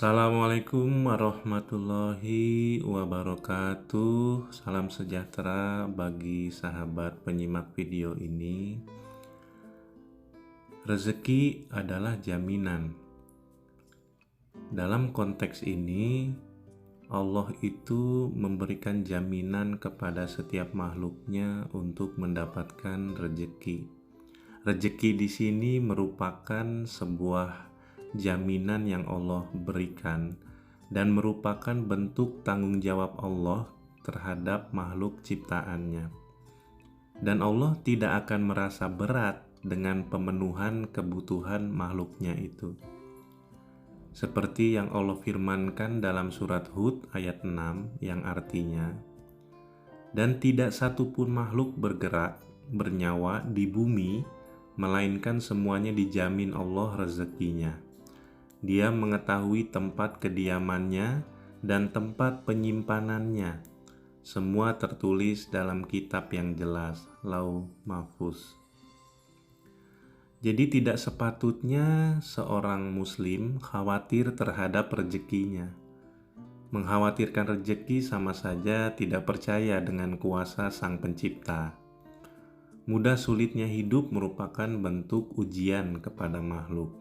Assalamualaikum warahmatullahi wabarakatuh. Salam sejahtera bagi sahabat penyimak video ini. Rezeki adalah jaminan. Dalam konteks ini, Allah itu memberikan jaminan kepada setiap makhluknya untuk mendapatkan rezeki. Rezeki di sini merupakan sebuah jaminan yang Allah berikan dan merupakan bentuk tanggung jawab Allah terhadap makhluk ciptaannya. Dan Allah tidak akan merasa berat dengan pemenuhan kebutuhan makhluknya itu. Seperti yang Allah firmankan dalam surat Hud ayat 6 yang artinya, "Dan tidak satupun makhluk bergerak, bernyawa di bumi, melainkan semuanya dijamin Allah rezekinya. Dia mengetahui tempat kediamannya dan tempat penyimpanannya. Semua tertulis dalam kitab yang jelas, Lauh Mahfuz." Jadi tidak sepatutnya seorang muslim khawatir terhadap rezekinya. Mengkhawatirkan rezeki sama saja tidak percaya dengan kuasa Sang Pencipta. Mudah sulitnya hidup merupakan bentuk ujian kepada makhluk.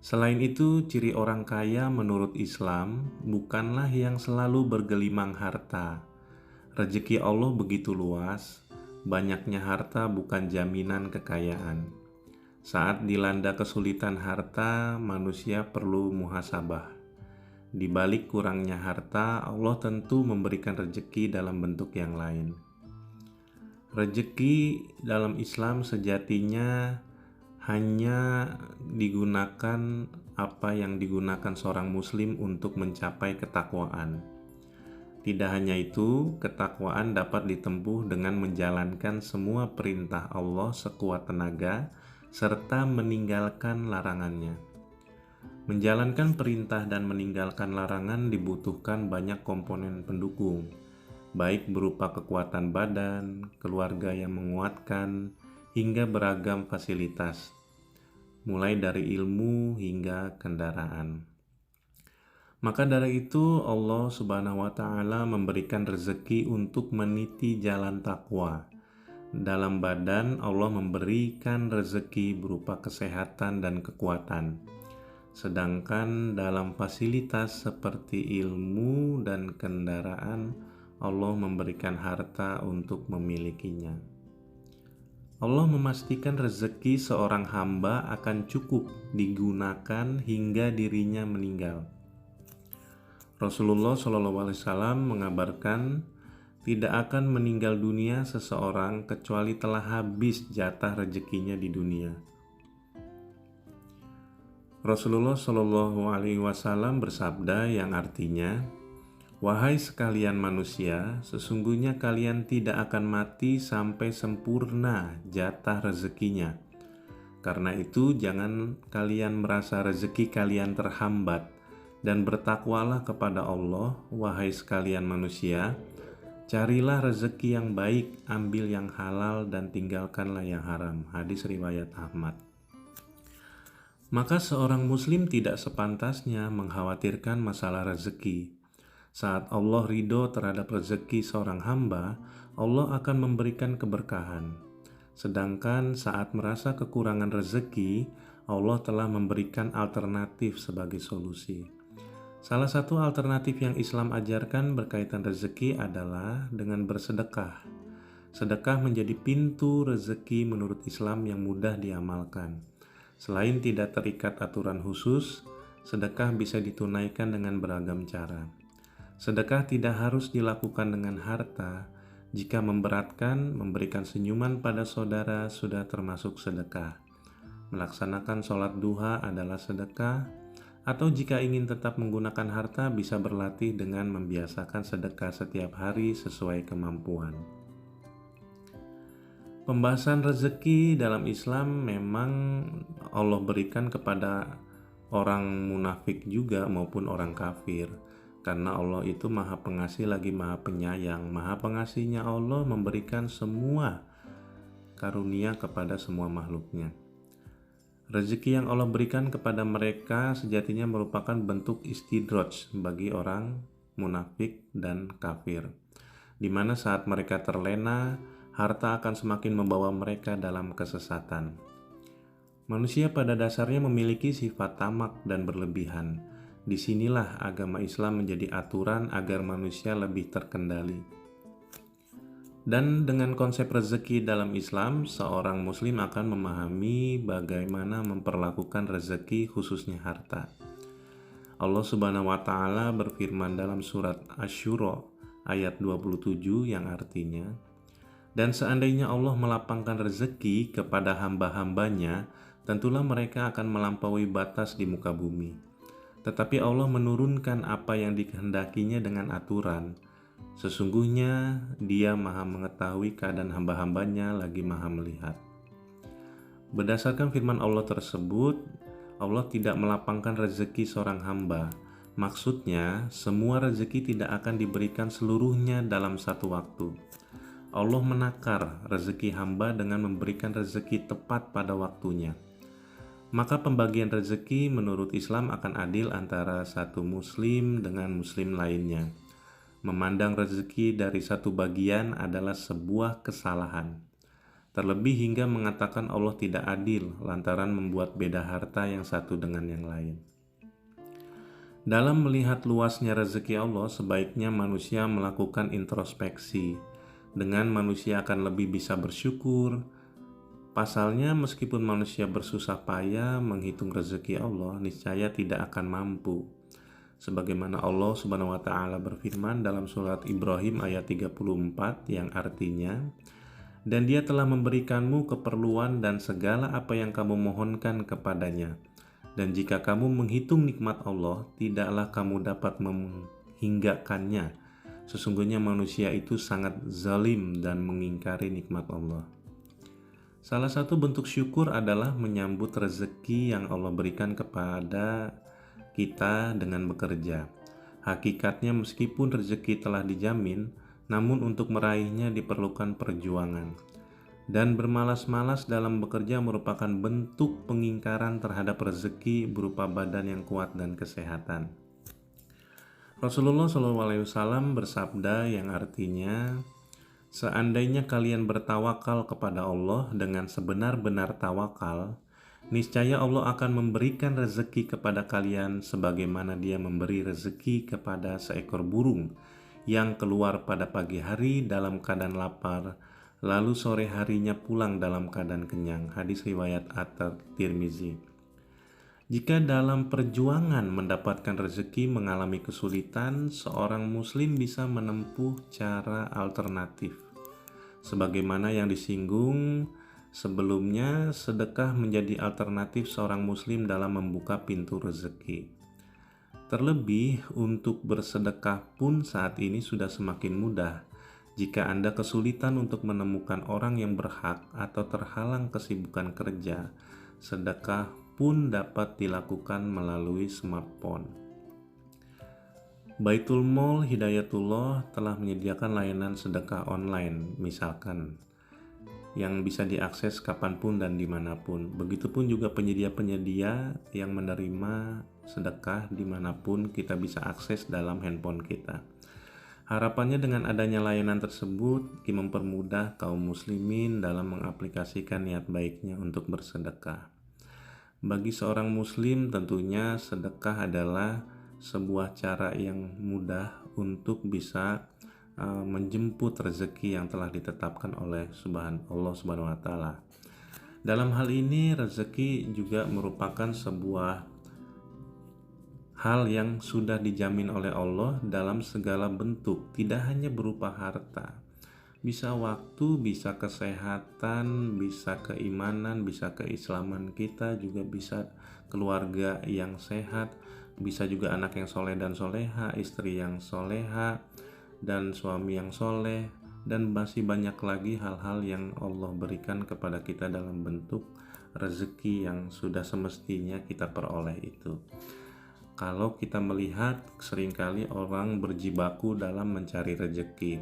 Selain itu, ciri orang kaya menurut Islam bukanlah yang selalu bergelimang harta. Rezeki Allah begitu luas, banyaknya harta bukan jaminan kekayaan. Saat dilanda kesulitan harta, manusia perlu muhasabah. Di balik kurangnya harta, Allah tentu memberikan rezeki dalam bentuk yang lain. Rezeki dalam Islam sejatinya hanya digunakan apa yang digunakan seorang muslim untuk mencapai ketakwaan. Tidak hanya itu, ketakwaan dapat ditempuh dengan menjalankan semua perintah Allah sekuat tenaga serta meninggalkan larangannya. Menjalankan perintah dan meninggalkan larangan dibutuhkan banyak komponen pendukung, baik berupa kekuatan badan, keluarga yang menguatkan, hingga beragam fasilitas, mulai dari ilmu hingga kendaraan. Maka dari itu Allah Subhanahu wa Ta'ala memberikan rezeki untuk meniti jalan takwa. Dalam badan Allah memberikan rezeki berupa kesehatan dan kekuatan. Sedangkan dalam fasilitas seperti ilmu dan kendaraan Allah memberikan harta untuk memilikinya. Allah memastikan rezeki seorang hamba akan cukup digunakan hingga dirinya meninggal. Rasulullah SAW mengabarkan, tidak akan meninggal dunia seseorang kecuali telah habis jatah rezekinya di dunia. Rasulullah SAW bersabda yang artinya, "Wahai sekalian manusia, sesungguhnya kalian tidak akan mati sampai sempurna jatah rezekinya. Karena itu jangan kalian merasa rezeki kalian terhambat, dan bertakwalah kepada Allah, wahai sekalian manusia. Carilah rezeki yang baik, ambil yang halal, dan tinggalkanlah yang haram." Hadis riwayat Ahmad. Maka seorang muslim tidak sepantasnya mengkhawatirkan masalah rezeki. Saat Allah ridho terhadap rezeki seorang hamba, Allah akan memberikan keberkahan. Sedangkan saat merasa kekurangan rezeki, Allah telah memberikan alternatif sebagai solusi. Salah satu alternatif yang Islam ajarkan berkaitan rezeki adalah dengan bersedekah. Sedekah menjadi pintu rezeki menurut Islam yang mudah diamalkan. Selain tidak terikat aturan khusus, sedekah bisa ditunaikan dengan beragam cara. Sedekah tidak harus dilakukan dengan harta. Jika memberatkan, memberikan senyuman pada saudara sudah termasuk sedekah. Melaksanakan sholat duha adalah sedekah. Atau jika ingin tetap menggunakan harta, bisa berlatih dengan membiasakan sedekah setiap hari sesuai kemampuan. Pembahasan rezeki dalam Islam memang Allah berikan kepada orang munafik juga maupun orang kafir. Karena Allah itu maha pengasih lagi maha penyayang. Maha pengasihnya Allah memberikan semua karunia kepada semua makhluknya. Rezeki yang Allah berikan kepada mereka sejatinya merupakan bentuk istidraj bagi orang munafik dan kafir, di mana saat mereka terlena, harta akan semakin membawa mereka dalam kesesatan. Manusia pada dasarnya memiliki sifat tamak dan berlebihan. Disinilah agama Islam menjadi aturan agar manusia lebih terkendali. Dan dengan konsep rezeki dalam Islam, seorang muslim akan memahami bagaimana memperlakukan rezeki khususnya harta. Allah Subhanahu wa taala berfirman dalam surat Asy-Syura ayat 27 yang artinya, "Dan seandainya Allah melapangkan rezeki kepada hamba-hambanya, tentulah mereka akan melampaui batas di muka bumi. Tetapi Allah menurunkan apa yang dikehendakinya dengan aturan. Sesungguhnya Dia Maha mengetahui keadaan hamba-hambanya lagi Maha melihat." Berdasarkan firman Allah tersebut, Allah tidak melapangkan rezeki seorang hamba. Maksudnya, semua rezeki tidak akan diberikan seluruhnya dalam satu waktu. Allah menakar rezeki hamba dengan memberikan rezeki tepat pada waktunya. Maka pembagian rezeki menurut Islam akan adil antara satu muslim dengan muslim lainnya. Memandang rezeki dari satu bagian adalah sebuah kesalahan. Terlebih hingga mengatakan Allah tidak adil lantaran membuat beda harta yang satu dengan yang lain. Dalam melihat luasnya rezeki Allah, sebaiknya manusia melakukan introspeksi. Dengan manusia akan lebih bisa bersyukur. Pasalnya, meskipun manusia bersusah payah menghitung rezeki Allah, niscaya tidak akan mampu. Sebagaimana Allah Subhanahu wa taala berfirman dalam surat Ibrahim ayat 34 yang artinya, "Dan Dia telah memberikanmu keperluan dan segala apa yang kamu mohonkan kepadanya. Dan jika kamu menghitung nikmat Allah, tidaklah kamu dapat menghinggakannya. Sesungguhnya manusia itu sangat zalim dan mengingkari nikmat Allah." Salah satu bentuk syukur adalah menyambut rezeki yang Allah berikan kepada kita dengan bekerja. Hakikatnya meskipun rezeki telah dijamin, namun untuk meraihnya diperlukan perjuangan. Dan bermalas-malas dalam bekerja merupakan bentuk pengingkaran terhadap rezeki berupa badan yang kuat dan kesehatan. Rasulullah SAW bersabda yang artinya, "Seandainya kalian bertawakal kepada Allah dengan sebenar-benar tawakal, niscaya Allah akan memberikan rezeki kepada kalian sebagaimana Dia memberi rezeki kepada seekor burung yang keluar pada pagi hari dalam keadaan lapar, lalu sore harinya pulang dalam keadaan kenyang." Hadis riwayat At-Tirmizi. Jika dalam perjuangan mendapatkan rezeki mengalami kesulitan, seorang muslim bisa menempuh cara alternatif. Sebagaimana yang disinggung sebelumnya, sedekah menjadi alternatif seorang muslim dalam membuka pintu rezeki. Terlebih, untuk bersedekah pun saat ini sudah semakin mudah. Jika Anda kesulitan untuk menemukan orang yang berhak atau terhalang kesibukan kerja, sedekah pun dapat dilakukan melalui smartphone. Baitul Mal Hidayatullah telah menyediakan layanan sedekah online, misalkan, yang bisa diakses kapanpun dan dimanapun. Begitupun juga penyedia-penyedia yang menerima sedekah dimanapun kita bisa akses dalam handphone kita. Harapannya dengan adanya layanan tersebut mempermudah kaum muslimin dalam mengaplikasikan niat baiknya untuk bersedekah. Bagi seorang muslim tentunya sedekah adalah sebuah cara yang mudah untuk bisa menjemput rezeki yang telah ditetapkan oleh Allah Subhanahu wa taala. Dalam hal ini rezeki juga merupakan sebuah hal yang sudah dijamin oleh Allah dalam segala bentuk, tidak hanya berupa harta. Bisa waktu, bisa kesehatan, bisa keimanan, bisa keislaman kita, juga bisa keluarga yang sehat, bisa juga anak yang soleh dan soleha, istri yang soleha, dan suami yang soleh, dan masih banyak lagi hal-hal yang Allah berikan kepada kita dalam bentuk rezeki yang sudah semestinya kita peroleh itu. Kalau kita melihat seringkali orang berjibaku dalam mencari rezeki,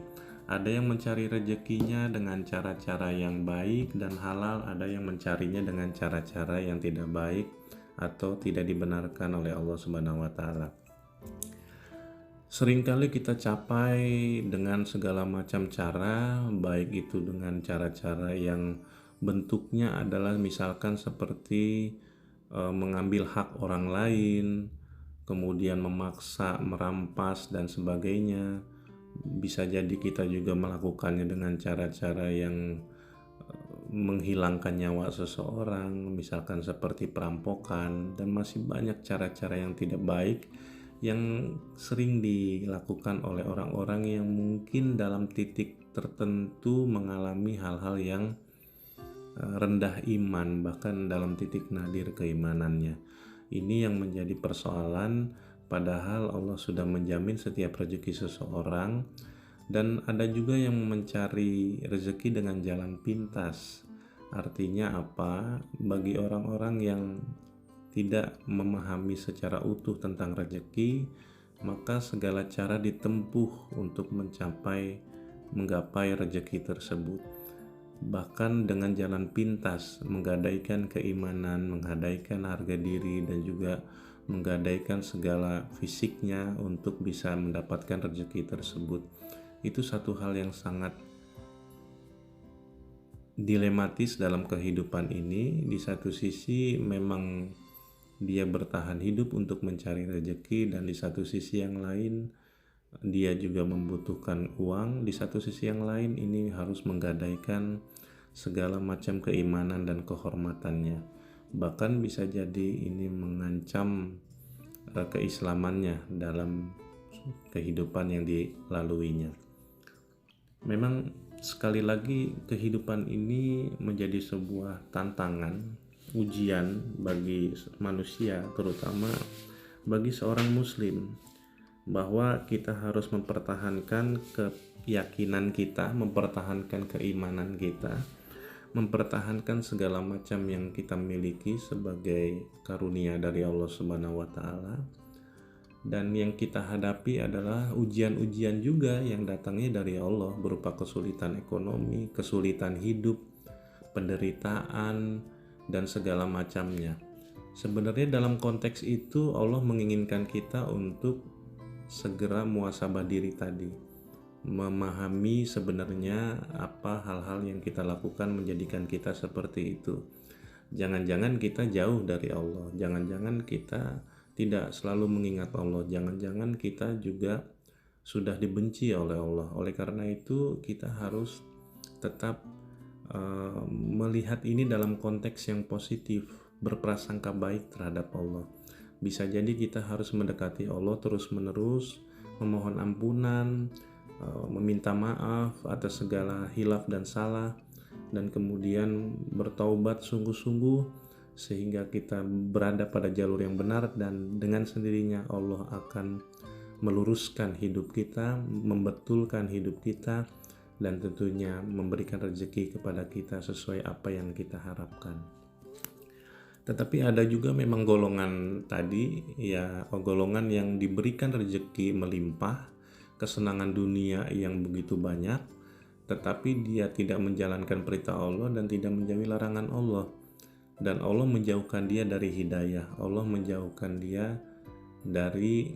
Ada yang mencari rezekinya dengan cara-cara yang baik dan halal, ada yang mencarinya dengan cara-cara yang tidak baik atau tidak dibenarkan oleh Allah Subhanahu wa taala. Seringkali kita capai dengan segala macam cara, baik itu dengan cara-cara yang bentuknya adalah misalkan seperti mengambil hak orang lain, kemudian memaksa, merampas dan sebagainya. Bisa jadi kita juga melakukannya dengan cara-cara yang menghilangkan nyawa seseorang, misalkan seperti perampokan, dan masih banyak cara-cara yang tidak baik yang sering dilakukan oleh orang-orang yang mungkin dalam titik tertentu mengalami hal-hal yang rendah iman, bahkan dalam titik nadir keimanannya. Ini yang menjadi persoalan, padahal Allah sudah menjamin setiap rezeki seseorang. Dan ada juga yang mencari rezeki dengan jalan pintas. Artinya apa? Bagi orang-orang yang tidak memahami secara utuh tentang rezeki, maka segala cara ditempuh untuk menggapai rezeki tersebut. Bahkan dengan jalan pintas, menggadaikan keimanan, menggadaikan harga diri, dan juga menggadaikan segala fisiknya untuk bisa mendapatkan rezeki tersebut. Itu satu hal yang sangat dilematis dalam kehidupan ini. Di satu sisi memang dia bertahan hidup untuk mencari rezeki, dan di satu sisi yang lain dia juga membutuhkan uang. Di satu sisi yang lain ini harus menggadaikan segala macam keimanan dan kehormatannya. Bahkan bisa jadi ini mengancam keislamannya dalam kehidupan yang dilaluinya. Memang sekali lagi kehidupan ini menjadi sebuah tantangan, ujian bagi manusia, terutama bagi seorang muslim, bahwa kita harus mempertahankan keyakinan kita, mempertahankan keimanan kita, mempertahankan segala macam yang kita miliki sebagai karunia dari Allah Subhanahu wa taala. Dan yang kita hadapi adalah ujian-ujian juga yang datangnya dari Allah, berupa kesulitan ekonomi, kesulitan hidup, penderitaan, dan segala macamnya. Sebenarnya dalam konteks itu Allah menginginkan kita untuk segera muhasabah diri tadi, memahami sebenarnya apa hal-hal yang kita lakukan menjadikan kita seperti itu. Jangan-jangan kita jauh dari Allah, jangan-jangan kita tidak selalu mengingat Allah, jangan-jangan kita juga sudah dibenci oleh Allah. Oleh karena itu kita harus tetap melihat ini dalam konteks yang positif, berprasangka baik terhadap Allah. Bisa jadi kita harus mendekati Allah terus-menerus, memohon ampunan, meminta maaf atas segala hilaf dan salah, dan kemudian bertaubat sungguh-sungguh sehingga kita berada pada jalur yang benar, dan dengan sendirinya Allah akan meluruskan hidup kita, membetulkan hidup kita, dan tentunya memberikan rezeki kepada kita sesuai apa yang kita harapkan. Tetapi ada juga memang golongan tadi, ya, golongan yang diberikan rezeki melimpah, kesenangan dunia yang begitu banyak, tetapi dia tidak menjalankan perintah Allah dan tidak menjauhi larangan Allah. Dan Allah menjauhkan dia dari hidayah, Allah menjauhkan dia dari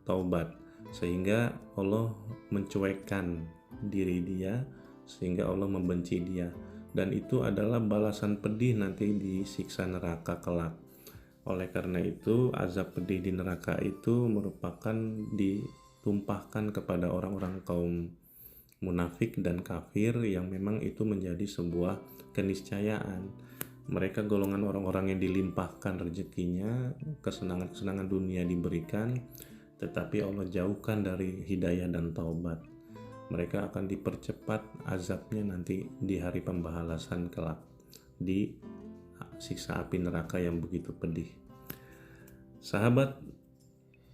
taubat, sehingga Allah mencuekkan diri dia, sehingga Allah membenci dia. Dan itu adalah balasan pedih nanti di siksa neraka kelak. Oleh karena itu azab pedih di neraka itu merupakan ditumpahkan kepada orang-orang kaum munafik dan kafir, yang memang itu menjadi sebuah keniscayaan. Mereka golongan orang-orang yang dilimpahkan rezekinya, kesenangan-kesenangan dunia diberikan, tetapi Allah jauhkan dari hidayah dan taubat. Mereka akan dipercepat azabnya nanti di hari pembalasan kelak, di siksa api neraka yang begitu pedih. Sahabat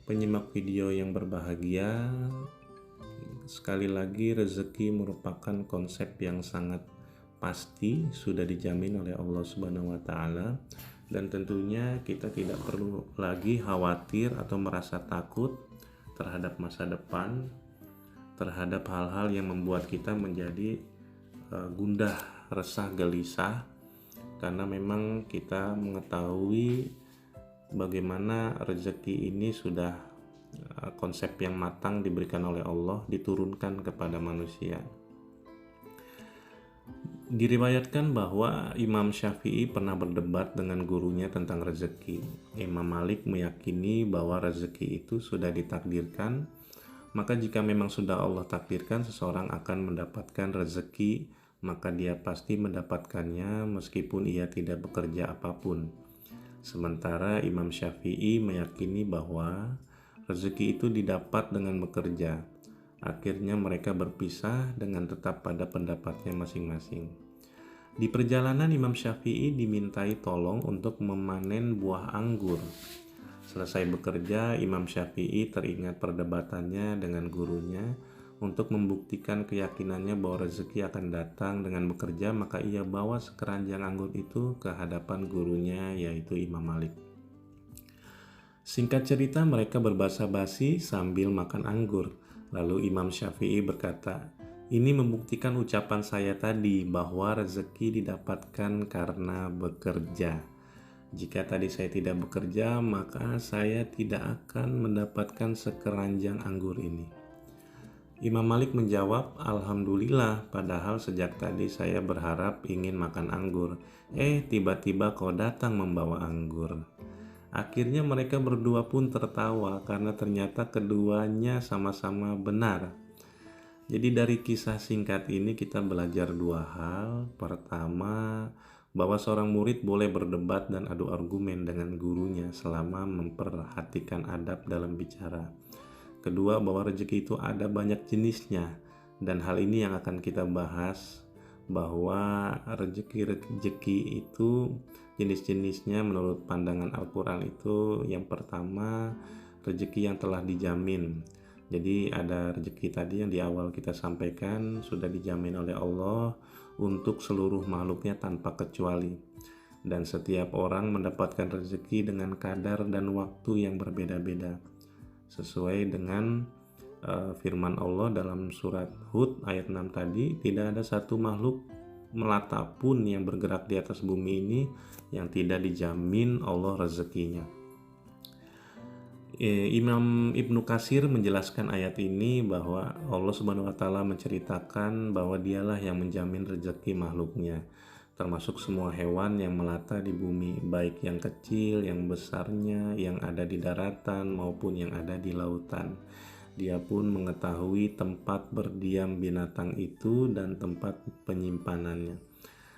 penyimak video yang berbahagia, sekali lagi rezeki merupakan konsep yang sangat pasti, sudah dijamin oleh Allah Subhanahu wa taala, dan tentunya kita tidak perlu lagi khawatir atau merasa takut terhadap masa depan, terhadap hal-hal yang membuat kita menjadi gundah, resah, gelisah, karena memang kita mengetahui bagaimana rezeki ini sudah konsep yang matang diberikan oleh Allah, diturunkan kepada manusia. Diriwayatkan bahwa Imam Syafi'i pernah berdebat dengan gurunya tentang rezeki. Imam Malik meyakini bahwa rezeki itu sudah ditakdirkan, maka jika memang sudah Allah takdirkan seseorang akan mendapatkan rezeki, maka dia pasti mendapatkannya meskipun ia tidak bekerja apapun. Sementara Imam Syafi'i meyakini bahwa rezeki itu didapat dengan bekerja. Akhirnya mereka berpisah dengan tetap pada pendapatnya masing-masing. Di perjalanan Imam Syafi'i dimintai tolong untuk memanen buah anggur. Selesai bekerja, Imam Syafi'i teringat perdebatannya dengan gurunya untuk membuktikan keyakinannya bahwa rezeki akan datang dengan bekerja, maka ia bawa sekeranjang anggur itu ke hadapan gurunya, yaitu Imam Malik. Singkat cerita, mereka berbasa-basi sambil makan anggur. Lalu Imam Syafi'i berkata, "Ini membuktikan ucapan saya tadi bahwa rezeki didapatkan karena bekerja. Jika tadi saya tidak bekerja, maka saya tidak akan mendapatkan sekeranjang anggur ini." Imam Malik menjawab, "Alhamdulillah, padahal sejak tadi saya berharap ingin makan anggur. Tiba-tiba kau datang membawa anggur." Akhirnya mereka berdua pun tertawa karena ternyata keduanya sama-sama benar. Jadi dari kisah singkat ini kita belajar dua hal. Pertama, bahwa seorang murid boleh berdebat dan adu argumen dengan gurunya selama memperhatikan adab dalam bicara. Kedua, bahwa rezeki itu ada banyak jenisnya, dan hal ini yang akan kita bahas, bahwa rezeki itu jenis-jenisnya menurut pandangan Al-Quran itu yang pertama rezeki yang telah dijamin. Jadi ada rezeki tadi yang di awal kita sampaikan sudah dijamin oleh Allah untuk seluruh makhluknya tanpa kecuali, dan setiap orang mendapatkan rezeki dengan kadar dan waktu yang berbeda-beda sesuai dengan firman Allah dalam surat Hud ayat 6 tadi, tidak ada satu makhluk melata pun yang bergerak di atas bumi ini yang tidak dijamin Allah rezekinya. Imam Ibnu Katsir menjelaskan ayat ini bahwa Allah Subhanahu wa taala menceritakan bahwa dialah yang menjamin rezeki makhluknya, termasuk semua hewan yang melata di bumi, baik yang kecil, yang besarnya, yang ada di daratan maupun yang ada di lautan. Dia pun mengetahui tempat berdiam binatang itu dan tempat penyimpanannya.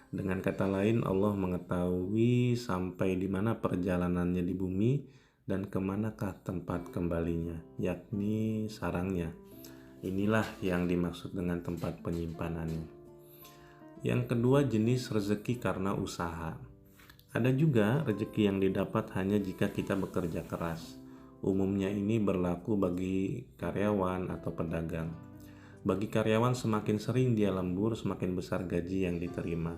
Dengan kata lain, Allah mengetahui sampai di mana perjalanannya di bumi dan kemanakah tempat kembalinya, yakni sarangnya. Inilah yang dimaksud dengan tempat penyimpanannya. Yang kedua, jenis rezeki karena usaha. Ada juga rezeki yang didapat hanya jika kita bekerja keras. Umumnya ini berlaku bagi karyawan atau pedagang. Bagi karyawan, semakin sering dia lembur, semakin besar gaji yang diterima.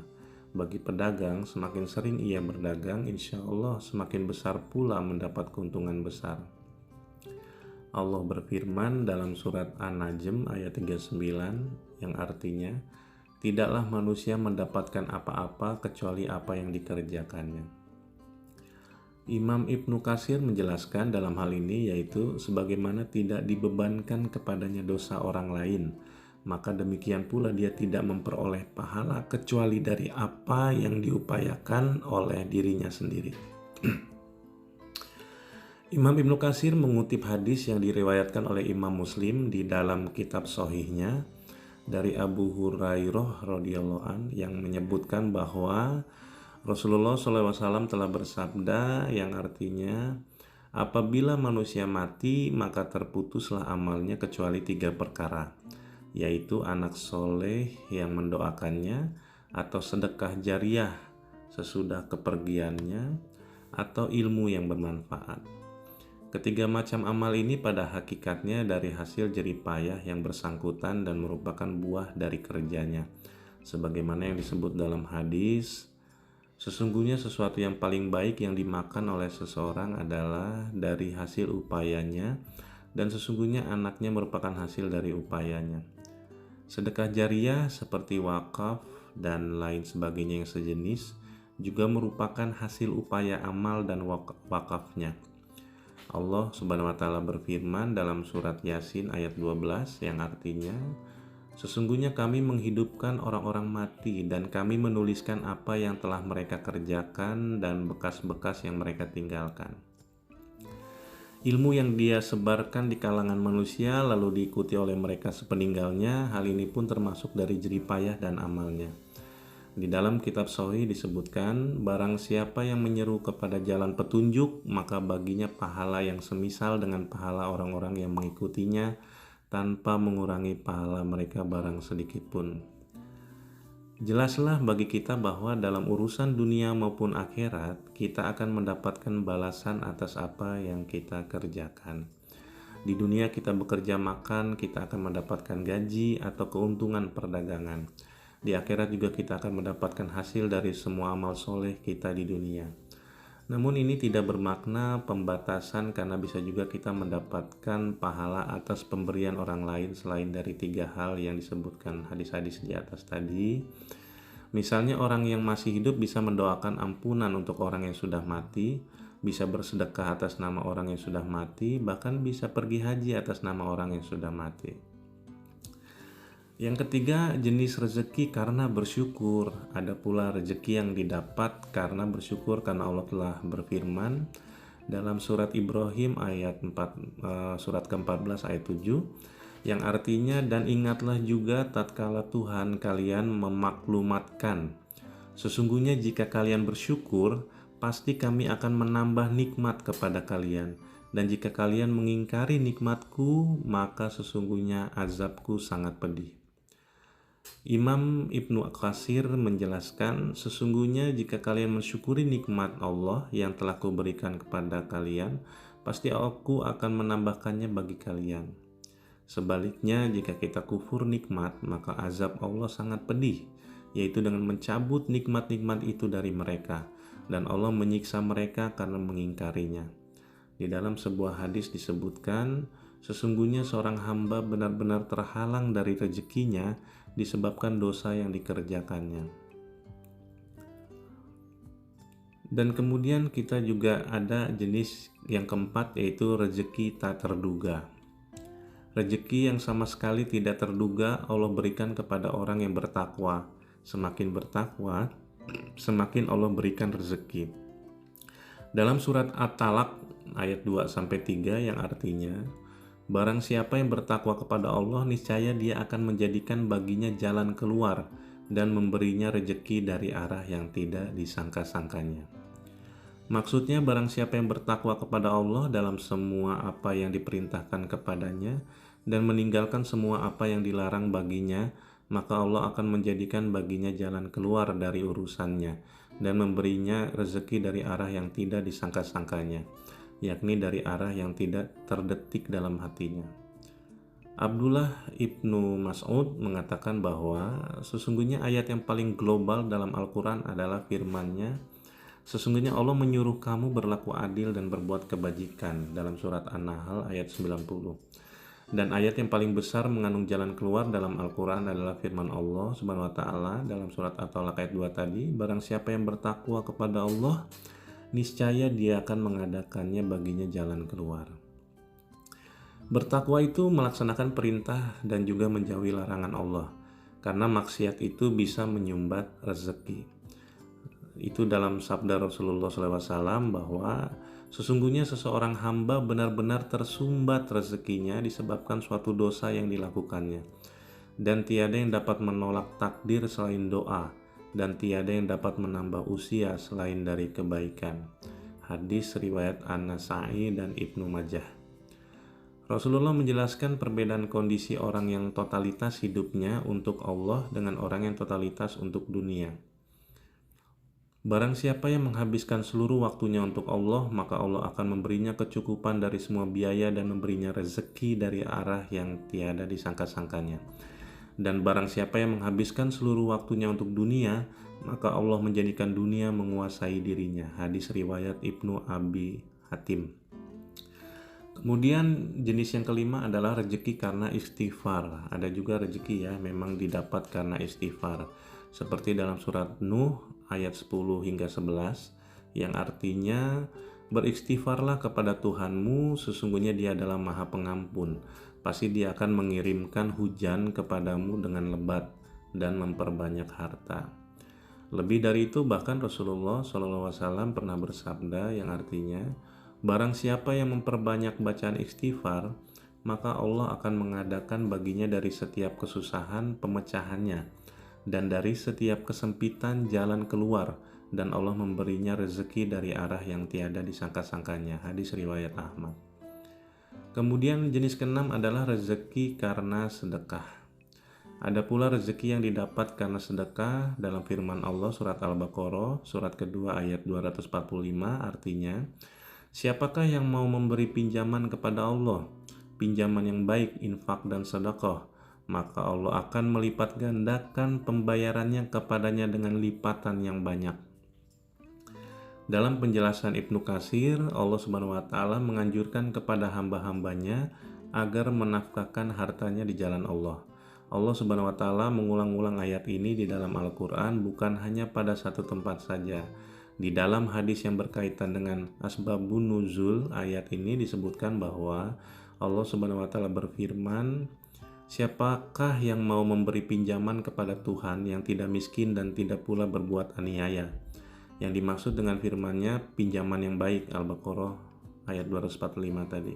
Bagi pedagang, semakin sering ia berdagang, insya Allah semakin besar pula mendapat keuntungan besar. Allah berfirman dalam surat An-Najm ayat 39 yang artinya, "Tidaklah manusia mendapatkan apa-apa kecuali apa yang dikerjakannya." Imam Ibnu Katsir menjelaskan dalam hal ini yaitu sebagaimana tidak dibebankan kepadanya dosa orang lain, maka demikian pula dia tidak memperoleh pahala kecuali dari apa yang diupayakan oleh dirinya sendiri. Imam Ibnu Katsir mengutip hadis yang diriwayatkan oleh Imam Muslim di dalam kitab Shahihnya dari Abu Hurairah radhiyallahu anhu yang menyebutkan bahwa Rasulullah SAW telah bersabda yang artinya, apabila manusia mati maka terputuslah amalnya kecuali 3 perkara, yaitu anak soleh yang mendoakannya, atau sedekah jariah sesudah kepergiannya, atau ilmu yang bermanfaat. Ketiga macam amal ini pada hakikatnya dari hasil jerih payah yang bersangkutan dan merupakan buah dari kerjanya. Sebagaimana yang disebut dalam hadis, sesungguhnya sesuatu yang paling baik yang dimakan oleh seseorang adalah dari hasil upayanya dan sesungguhnya anaknya merupakan hasil dari upayanya. Sedekah jariyah seperti wakaf dan lain sebagainya yang sejenis juga merupakan hasil upaya amal dan wakafnya. Allah Subhanahu wa taala berfirman dalam surat Yasin ayat 12 yang artinya, sesungguhnya kami menghidupkan orang-orang mati dan kami menuliskan apa yang telah mereka kerjakan dan bekas-bekas yang mereka tinggalkan. Ilmu yang dia sebarkan di kalangan manusia lalu diikuti oleh mereka sepeninggalnya, hal ini pun termasuk dari jeripayah dan amalnya. Di dalam kitab Sahih disebutkan, barang siapa yang menyeru kepada jalan petunjuk, maka baginya pahala yang semisal dengan pahala orang-orang yang mengikutinya tanpa mengurangi pahala mereka barang sedikit pun. Jelaslah bagi kita bahwa dalam urusan dunia maupun akhirat, kita akan mendapatkan balasan atas apa yang kita kerjakan. Di dunia kita bekerja makan, kita akan mendapatkan gaji atau keuntungan perdagangan. Di akhirat juga kita akan mendapatkan hasil dari semua amal soleh kita di dunia. Namun ini tidak bermakna pembatasan karena bisa juga kita mendapatkan pahala atas pemberian orang lain selain dari 3 hal yang disebutkan hadis-hadis di atas tadi. Misalnya orang yang masih hidup bisa mendoakan ampunan untuk orang yang sudah mati, bisa bersedekah atas nama orang yang sudah mati, bahkan bisa pergi haji atas nama orang yang sudah mati. Yang ketiga, jenis rezeki karena bersyukur. Ada pula rezeki yang didapat karena bersyukur karena Allah telah berfirman dalam surat Ibrahim ayat 4, surat ke-14 ayat 7 yang artinya, dan ingatlah juga tatkala Tuhan kalian memaklumatkan, sesungguhnya jika kalian bersyukur pasti kami akan menambah nikmat kepada kalian, dan jika kalian mengingkari nikmatku maka sesungguhnya azabku sangat pedih. Imam Ibnu Katsir menjelaskan, sesungguhnya jika kalian mensyukuri nikmat Allah yang telah kuberikan kepada kalian, pasti aku akan menambahkannya bagi kalian. Sebaliknya, jika kita kufur nikmat, maka azab Allah sangat pedih, yaitu dengan mencabut nikmat-nikmat itu dari mereka, dan Allah menyiksa mereka karena mengingkarinya. Di dalam sebuah hadis disebutkan, sesungguhnya seorang hamba benar-benar terhalang dari rezekinya disebabkan dosa yang dikerjakannya. Dan kemudian kita juga ada jenis yang keempat, yaitu rezeki tak terduga. Rezeki yang sama sekali tidak terduga Allah berikan kepada orang yang bertakwa. Semakin bertakwa, semakin Allah berikan rezeki. Dalam surat At-Talaq ayat 2-3 yang artinya, barang siapa yang bertakwa kepada Allah, niscaya dia akan menjadikan baginya jalan keluar dan memberinya rezeki dari arah yang tidak disangka-sangkanya. Maksudnya, barang siapa yang bertakwa kepada Allah dalam semua apa yang diperintahkan kepadanya dan meninggalkan semua apa yang dilarang baginya, maka Allah akan menjadikan baginya jalan keluar dari urusannya dan memberinya rezeki dari arah yang tidak disangka-sangkanya, yakni dari arah yang tidak terdetik dalam hatinya. Abdullah ibnu Mas'ud mengatakan bahwa sesungguhnya ayat yang paling global dalam Al-Quran adalah firman-Nya, sesungguhnya Allah menyuruh kamu berlaku adil dan berbuat kebajikan, dalam surat An-Nahl ayat 90. Dan ayat yang paling besar mengandung jalan keluar dalam Al-Quran adalah firman Allah Subhanahu wa taala dalam surat At-Talaq ayat 2 tadi, barang siapa yang bertakwa kepada Allah, niscaya dia akan mengadakannya baginya jalan keluar. Bertakwa itu melaksanakan perintah dan juga menjauhi larangan Allah, karena maksiat itu bisa menyumbat rezeki. Itu dalam sabda Rasulullah SAW bahwa sesungguhnya seseorang hamba benar-benar tersumbat rezekinya disebabkan suatu dosa yang dilakukannya, dan tiada yang dapat menolak takdir selain doa, dan tiada yang dapat menambah usia selain dari kebaikan. Hadis riwayat An-Nasa'i dan Ibnu Majah. Rasulullah menjelaskan perbedaan kondisi orang yang totalitas hidupnya untuk Allah dengan orang yang totalitas untuk dunia. Barang siapa yang menghabiskan seluruh waktunya untuk Allah, maka Allah akan memberinya kecukupan dari semua biaya dan memberinya rezeki dari arah yang tiada disangka-sangkanya. Dan barang siapa yang menghabiskan seluruh waktunya untuk dunia, maka Allah menjadikan dunia menguasai dirinya. Hadis riwayat Ibnu Abi Hatim. Kemudian jenis yang kelima adalah rezeki karena istighfar. Ada juga rezeki ya memang didapat karena istighfar. Seperti dalam surat Nuh ayat 10 hingga 11 yang artinya beristighfarlah kepada Tuhanmu, sesungguhnya Dia adalah Maha Pengampun. Pasti Dia akan mengirimkan hujan kepadamu dengan lebat dan memperbanyak harta. Lebih dari itu bahkan Rasulullah SAW pernah bersabda yang artinya barang siapa yang memperbanyak bacaan istighfar maka Allah akan mengadakan baginya dari setiap kesusahan pemecahannya dan dari setiap kesempitan jalan keluar dan Allah memberinya rezeki dari arah yang tiada disangka-sangkanya. Hadis riwayat Ahmad. Kemudian jenis keenam adalah rezeki karena sedekah. Ada pula rezeki yang didapat karena sedekah dalam firman Allah surat Al-Baqarah surat kedua ayat 245 artinya, siapakah yang mau memberi pinjaman kepada Allah, pinjaman yang baik, infak dan sedekah, maka Allah akan melipat gandakan pembayarannya kepadanya dengan lipatan yang banyak. Dalam penjelasan Ibnu Katsir, Allah Subhanahu wa taala menganjurkan kepada hamba-hambanya agar menafkahkan hartanya di jalan Allah. Allah Subhanahu wa taala mengulang-ulang ayat ini di dalam Al-Qur'an bukan hanya pada satu tempat saja. Di dalam hadis yang berkaitan dengan asbabun nuzul ayat ini disebutkan bahwa Allah Subhanahu wa taala berfirman, siapakah yang mau memberi pinjaman kepada Tuhan yang tidak miskin dan tidak pula berbuat aniaya? Yang dimaksud dengan firman-Nya pinjaman yang baik, Al-Baqarah ayat 245 tadi,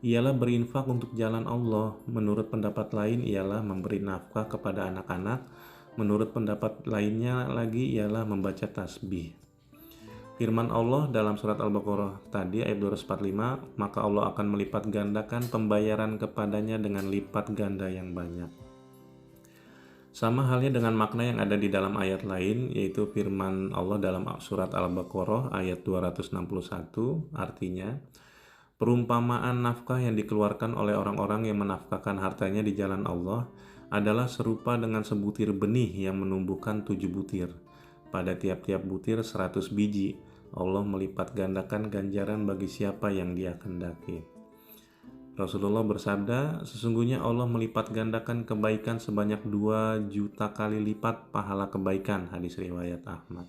ialah berinfak untuk jalan Allah. Menurut pendapat lain ialah memberi nafkah kepada anak-anak. Menurut pendapat lainnya lagi ialah membaca tasbih. Firman Allah dalam surat Al-Baqarah tadi ayat 245, maka Allah akan melipat gandakan pembayaran kepadanya dengan lipat ganda yang banyak. Sama halnya dengan makna yang ada di dalam ayat lain, yaitu firman Allah dalam surat Al-Baqarah ayat 261, artinya perumpamaan nafkah yang dikeluarkan oleh orang-orang yang menafkahkan hartanya di jalan Allah adalah serupa dengan sebutir benih yang menumbuhkan 7 butir. Pada tiap-tiap butir 100 biji. Allah melipat gandakan ganjaran bagi siapa yang Dia kehendaki. Rasulullah bersabda, sesungguhnya Allah melipat gandakan kebaikan sebanyak 2 juta kali lipat pahala kebaikan. Hadis riwayat Ahmad.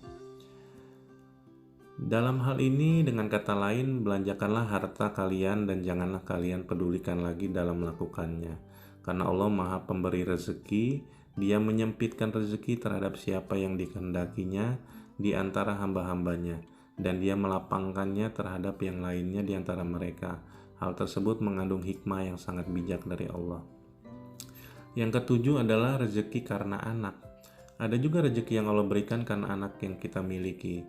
Dalam hal ini, dengan kata lain, belanjakanlah harta kalian dan janganlah kalian pedulikan lagi dalam melakukannya. Karena Allah Maha Pemberi rezeki, Dia menyempitkan rezeki terhadap siapa yang dikehendakinya di antara hamba-hambanya, dan Dia melapangkannya terhadap yang lainnya di antara mereka. Hal tersebut mengandung hikmah yang sangat bijak dari Allah. Yang ketujuh adalah rezeki karena anak. Ada juga rezeki yang Allah berikan karena anak yang kita miliki.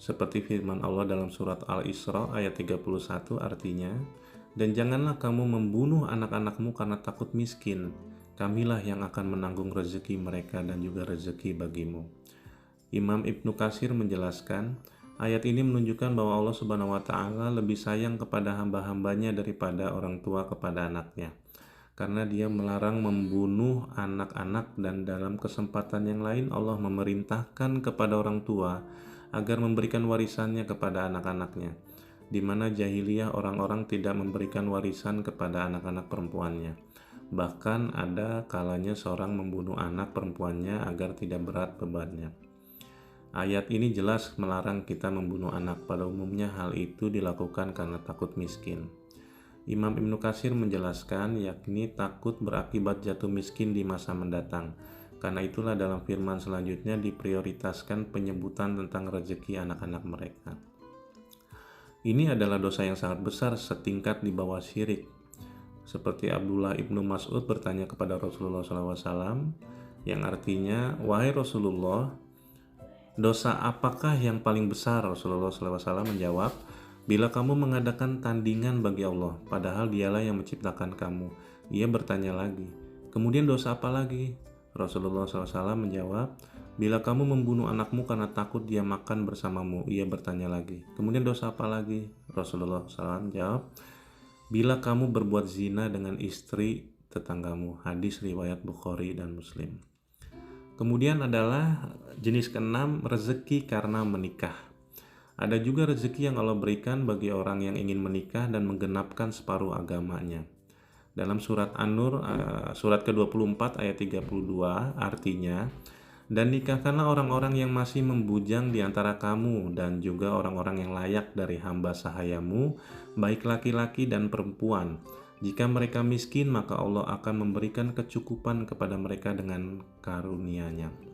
Seperti firman Allah dalam surat Al-Isra ayat 31 artinya, dan janganlah kamu membunuh anak-anakmu karena takut miskin. Kamilah yang akan menanggung rezeki mereka dan juga rezeki bagimu. Imam Ibnu Katsir menjelaskan, ayat ini menunjukkan bahwa Allah Subhanahu wa taala lebih sayang kepada hamba-hambanya daripada orang tua kepada anaknya. Karena Dia melarang membunuh anak-anak, dan dalam kesempatan yang lain Allah memerintahkan kepada orang tua agar memberikan warisannya kepada anak-anaknya, di mana jahiliyah orang-orang tidak memberikan warisan kepada anak-anak perempuannya. Bahkan ada kalanya seorang membunuh anak perempuannya agar tidak berat bebannya. Ayat ini jelas melarang kita membunuh anak. Pada umumnya hal itu dilakukan karena takut miskin. Imam Ibnu Katsir menjelaskan, yakni takut berakibat jatuh miskin di masa mendatang. Karena itulah dalam firman selanjutnya diprioritaskan penyebutan tentang rezeki anak-anak mereka. Ini adalah dosa yang sangat besar, setingkat di bawah syirik. Seperti Abdullah ibnu Mas'ud bertanya kepada Rasulullah SAW, yang artinya, wahai Rasulullah, dosa apakah yang paling besar? Rasulullah SAW menjawab, bila kamu mengadakan tandingan bagi Allah, padahal Dialah yang menciptakan kamu. Ia bertanya lagi, kemudian dosa apa lagi? Rasulullah SAW menjawab, bila kamu membunuh anakmu karena takut dia makan bersamamu. Ia bertanya lagi, kemudian dosa apa lagi? Rasulullah SAW menjawab, bila kamu berbuat zina dengan istri tetanggamu. Hadis riwayat Bukhari dan Muslim. Kemudian adalah jenis keenam, rezeki karena menikah. Ada juga rezeki yang Allah berikan bagi orang yang ingin menikah dan menggenapkan separuh agamanya. Dalam surat An-Nur surat ke-24 ayat 32 artinya, dan nikahkanlah orang-orang yang masih membujang di antara kamu dan juga orang-orang yang layak dari hamba sahayamu, baik laki-laki dan perempuan. Jika mereka miskin, maka Allah akan memberikan kecukupan kepada mereka dengan karunia-Nya.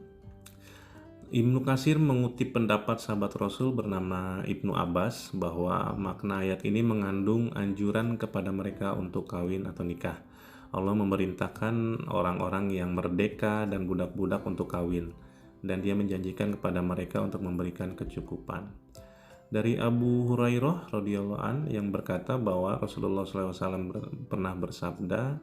Ibnu Katsir mengutip pendapat sahabat Rasul bernama Ibnu Abbas bahwa makna ayat ini mengandung anjuran kepada mereka untuk kawin atau nikah. Allah memerintahkan orang-orang yang merdeka dan budak-budak untuk kawin, dan Dia menjanjikan kepada mereka untuk memberikan kecukupan. Dari Abu Hurairah radhiyallahu an yang berkata bahwa Rasulullah SAW pernah bersabda,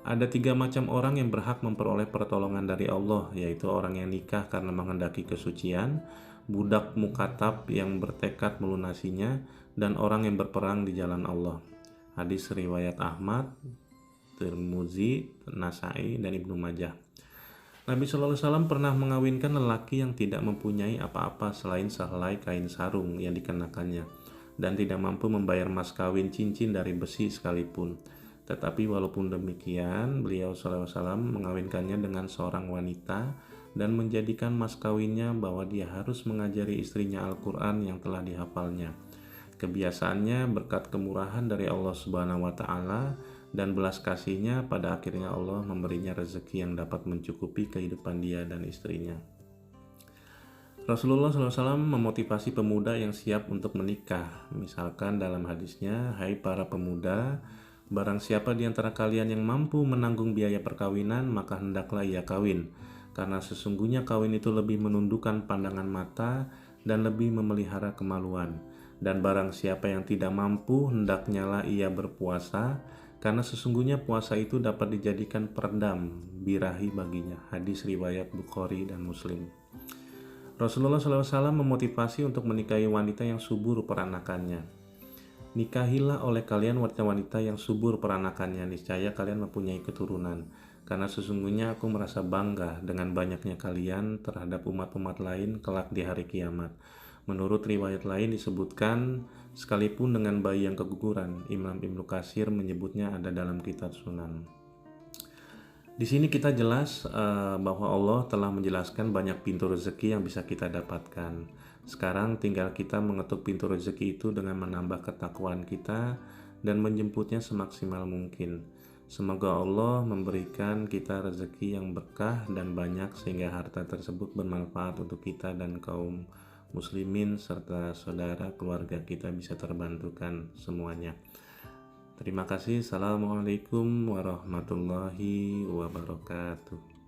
ada 3 macam orang yang berhak memperoleh pertolongan dari Allah, yaitu orang yang nikah karena menghendaki kesucian, budak mukatab yang bertekad melunasinya, dan orang yang berperang di jalan Allah. Hadis riwayat Ahmad, Tirmizi, Nasai, dan Ibnu Majah. Nabi SAW pernah mengawinkan lelaki yang tidak mempunyai apa-apa selain sehelai kain sarung yang dikenakannya, dan tidak mampu membayar mas kawin cincin dari besi sekalipun. Tetapi walaupun demikian, beliau SAW mengawinkannya dengan seorang wanita dan menjadikan mas kawinnya bahwa dia harus mengajari istrinya Al-Quran yang telah dihafalnya. Kebiasaannya berkat kemurahan dari Allah Subhanahu wa Ta'ala dan belas kasihnya, pada akhirnya Allah memberinya rezeki yang dapat mencukupi kehidupan dia dan istrinya. Rasulullah SAW memotivasi pemuda yang siap untuk menikah. Misalkan dalam hadisnya, hai para pemuda, barang siapa di antara kalian yang mampu menanggung biaya perkawinan, maka hendaklah ia kawin. Karena sesungguhnya kawin itu lebih menundukkan pandangan mata dan lebih memelihara kemaluan. Dan barang siapa yang tidak mampu, hendaknyalah ia berpuasa, karena sesungguhnya puasa itu dapat dijadikan peredam birahi baginya. Hadis riwayat Bukhari dan Muslim. Rasulullah SAW memotivasi untuk menikahi wanita yang subur peranakannya. Nikahilah oleh kalian wanita-wanita yang subur peranakannya, niscaya kalian mempunyai keturunan. Karena sesungguhnya aku merasa bangga dengan banyaknya kalian terhadap umat-umat lain kelak di hari kiamat. Menurut riwayat lain disebutkan, sekalipun dengan bayi yang keguguran, Imam Ibnu Katsir menyebutnya ada dalam kitab Sunan. Di sini kita jelas bahwa Allah telah menjelaskan banyak pintu rezeki yang bisa kita dapatkan. Sekarang tinggal kita mengetuk pintu rezeki itu dengan menambah ketakwaan kita dan menjemputnya semaksimal mungkin. Semoga Allah memberikan kita rezeki yang berkah dan banyak sehingga harta tersebut bermanfaat untuk kita dan kaum muslimin serta saudara keluarga kita bisa terbantukan semuanya. Terima kasih. Assalamualaikum warahmatullahi wabarakatuh.